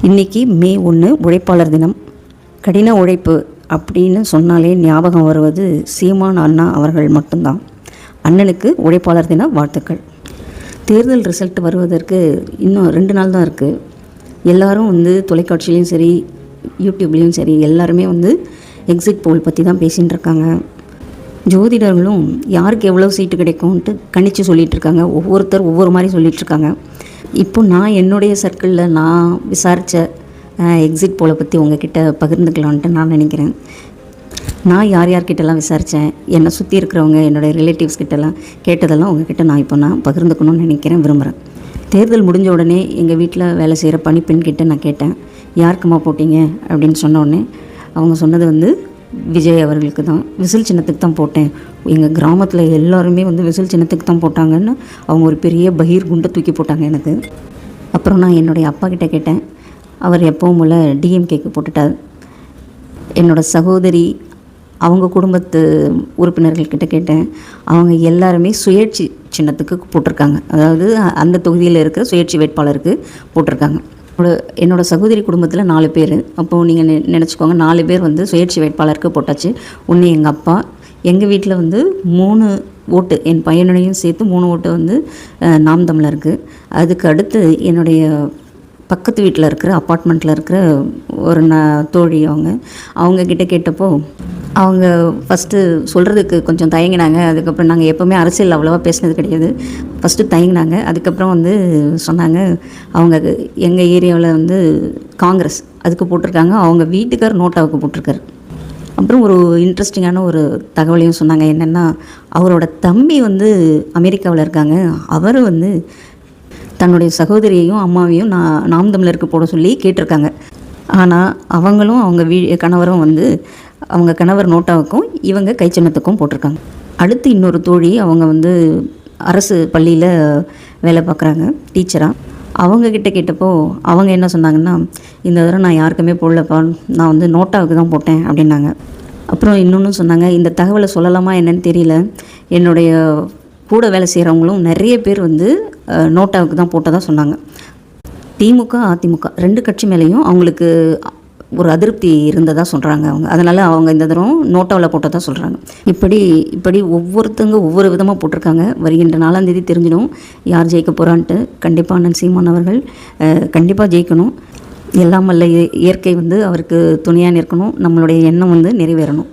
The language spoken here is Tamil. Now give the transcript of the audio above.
இன்றைக்கி மே 1 உழைப்பாளர் தினம். கடின உழைப்பு அப்படின்னு சொன்னாலே ஞாபகம் வருவது சீமான் அண்ணா அவர்கள் மட்டும்தான். அண்ணனுக்கு உழைப்பாளர் தின வாழ்த்துக்கள். தேர்தல் ரிசல்ட் வருவதற்கு இன்னும் 2 நாள் தான் இருக்குது. எல்லோரும் தொலைக்காட்சியிலையும் சரி யூடியூப்லேயும் சரி எல்லாருமே எக்ஸிட் போல் பற்றி தான் பேசிகிட்டு இருக்காங்க. ஜோதிடர்களும் யாருக்கு எவ்வளோ சீட்டு கிடைக்கும்ன்ட்டு கணிச்சு சொல்லிகிட்ருக்காங்க. ஒவ்வொருத்தர் ஒவ்வொரு மாதிரி சொல்லிகிட்ருக்காங்க. இப்போ நான் என்னுடைய சர்க்கிளில் நான் விசாரித்த எக்ஸிட் போலை பற்றி உங்ககிட்ட பகிர்ந்துக்கலான்ட்டு நான் நினைக்கிறேன். நான் யார்கிட்டலாம் விசாரித்தேன், என்னை சுற்றி இருக்கிறவங்க என்னுடைய ரிலேட்டிவ்ஸ் கிட்டலாம் கேட்டதெல்லாம் உங்ககிட்ட நான் பகிர்ந்துக்கணும்னு நினைக்கிறேன், விரும்புகிறேன். தேர்தல் முடிஞ்ச உடனே எங்கள் வீட்டில் வேலை செய்கிற பணிப்பெண்கிட்ட நான் கேட்டேன், யாருக்குமா போட்டிங்க அப்படின்னு சொன்ன உடனே அவங்க சொன்னது விஜய் அவர்களுக்கு தான், விசில் சின்னத்துக்கு தான் போட்டேன். எங்கள் கிராமத்தில் எல்லாருமே விசில் சின்னத்துக்கு தான் போட்டாங்கன்னு அவங்க ஒரு பெரிய பகீர் குண்டை தூக்கி போட்டாங்க எனக்கு. அப்புறம் நான் என்னுடைய அப்பா கிட்டே கேட்டேன், அவர் எப்பவும் போல் டிஎம்கேக்கு போட்டுட்டார். என்னோடய சகோதரி அவங்க குடும்பத்து உறுப்பினர்கள்கிட்ட கேட்டேன், அவங்க எல்லாருமே சுயேட்சை சின்னத்துக்கு போட்டிருக்காங்க. அதாவது அந்த தொகுதியில் இருக்கிற சுயேட்சை வேட்பாளருக்கு போட்டிருக்காங்க. என்னோடய சகோதரி குடும்பத்தில் 4 பேர். அப்போது நீங்கள் நினச்சிக்கோங்க, 4 பேர் சுயேட்சை வேட்பாளருக்கு போட்டாச்சு. ஒன்று எங்கள் அப்பா, எங்கள் வீட்டில் 3 ஓட்டு, என் பையனையும் சேர்த்து 3 ஓட்டு நாம் தமிழருக்கு. அதுக்கு அடுத்து என்னுடைய பக்கத்து வீட்டில் இருக்கிற அப்பார்ட்மெண்ட்டில் இருக்கிற ஒரு தோழி அவங்கக்கிட்ட கேட்டப்போ அவங்க ஃபஸ்ட்டு சொல்கிறதுக்கு கொஞ்சம் தயங்கினாங்க. அதுக்கப்புறம் நாங்கள் எப்போவுமே அரசியல் அவ்வளோவா பேசினது கிடையாது. ஃபஸ்ட்டு தயங்கினாங்க. அதுக்கப்புறம் சொன்னாங்க, அவங்க எங்கள் ஏரியாவில் காங்கிரஸ் அதுக்கு போட்டிருக்காங்க, அவங்க வீட்டுக்கார் நோட்டாவுக்கு போட்டிருக்காரு. அப்புறம் ஒரு இன்ட்ரெஸ்டிங்கான ஒரு தகவலையும் சொன்னாங்க. என்னென்னா, அவரோட தம்பி அமெரிக்காவில் இருக்காங்க. அவர் தன்னுடைய சகோதரியையும் அம்மாவையும் நாம் தமிழருக்கு போட சொல்லி கேட்டிருக்காங்க. ஆனால் அவங்களும் அவங்க கணவரும் அவங்க கணவர் நோட்டாவுக்கும் இவங்க கை சின்னத்துக்கும் போட்டிருக்காங்க. அடுத்து இன்னொரு தோழி அவங்க அரசு பள்ளியில் வேலை பார்க்குறாங்க, டீச்சராக. அவங்கக்கிட்ட கேட்டப்போ அவங்க என்ன சொன்னாங்கன்னா, இந்த தடவை நான் யாருக்குமே போடலப்பா, நான் நோட்டாவுக்கு தான் போட்டேன் அப்படின்னாங்க. அப்புறம் இன்னொன்று சொன்னாங்க, இந்த தகவலை சொல்லலாமா என்னன்னு தெரியல, என்னுடைய கூட வேலை செய்கிறவங்களும் நிறைய பேர் நோட்டாவுக்கு தான் போட்டதாக சொன்னாங்க. திமுக அதிமுக 2 கட்சி மேலேயும் அவங்களுக்கு ஒரு அதிருப்தி இருந்ததாக சொல்கிறாங்க அவங்க. அதனால் அவங்க இந்த தடவை நோட்டாவில் போட்டதாக சொல்கிறாங்க. இப்படி ஒவ்வொருத்தங்க ஒவ்வொரு விதமாக போட்டிருக்காங்க. வருகின்ற 4ஆம் தேதி தெரிஞ்சிடும் யார் ஜெயிக்க போகிறான்ட்டு. கண்டிப்பாக அண்ணன் சீமான் அவர்கள் கண்டிப்பாக ஜெயிக்கணும். எல்லாம் வல்ல இயற்கை அவருக்கு துணையாக நிற்கணும். நம்மளுடைய எண்ணம் நிறைவேறணும்.